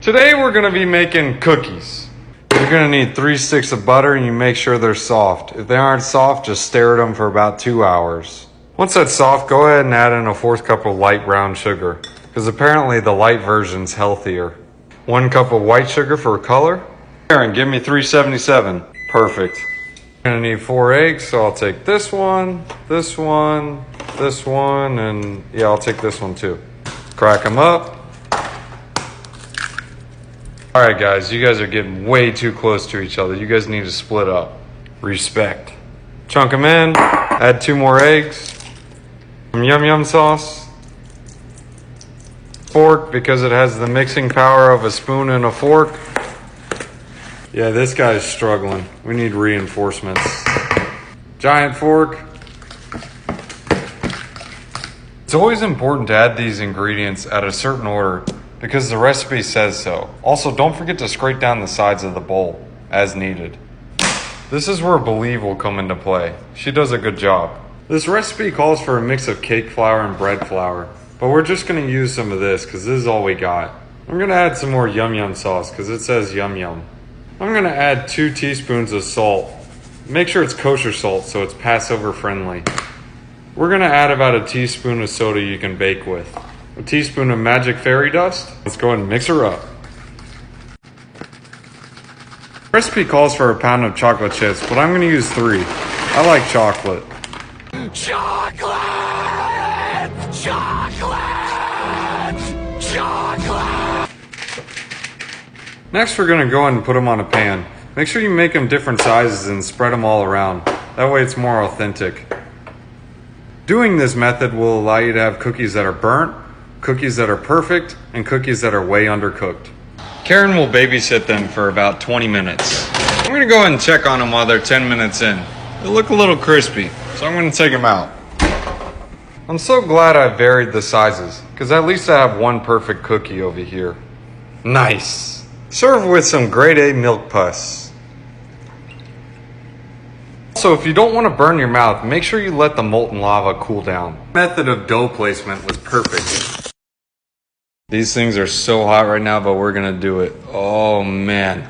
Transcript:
Today we're going to be making cookies. You're going to need 3 sticks of butter and you make sure they're soft. If they aren't soft, just stare at them for about 2 hours. Once that's soft, go ahead and add in a 1/4 cup of light brown sugar, because apparently the light version's healthier. 1 cup of white sugar for color. Aaron, give me 377. Perfect. You're going to need 4 eggs, so I'll take this one, this one, this one, and yeah, I'll take this one too. Crack them up. All right, guys, you guys are getting way too close to each other. You guys need to split up. Respect. Chunk them in. Add 2 more eggs. Some yum yum sauce. Fork, because it has the mixing power of a spoon and a fork. Yeah, this guy's struggling. We need reinforcements. Giant fork. It's always important to add these ingredients at a certain order, because the recipe says so. Also, don't forget to scrape down the sides of the bowl as needed. This is where Believe will come into play. She does a good job. This recipe calls for a mix of cake flour and bread flour, but we're just gonna use some of this because this is all we got. I'm gonna add some more yum yum sauce because it says yum yum. I'm gonna add 2 teaspoons of salt. Make sure it's kosher salt so it's Passover friendly. We're gonna add about a teaspoon of soda you can bake with. A teaspoon of magic fairy dust. Let's go ahead and mix her up. The recipe calls for a pound of chocolate chips, but I'm going to use 3. I like chocolate. Chocolate! Chocolate! Chocolate! Next, we're going to go ahead and put them on a pan. Make sure you make them different sizes and spread them all around. That way it's more authentic. Doing this method will allow you to have cookies that are burnt, cookies that are perfect, and cookies that are way undercooked. Karen will babysit them for about 20 minutes. I'm gonna go ahead and check on them while they're 10 minutes in. They look a little crispy, so I'm gonna take them out. I'm so glad I varied the sizes, because at least I have one perfect cookie over here. Nice. Serve with some grade A milk pus. So if you don't want to burn your mouth, make sure you let the molten lava cool down. Method of dough placement was perfect. These things are so hot right now, but we're gonna do it. Oh man.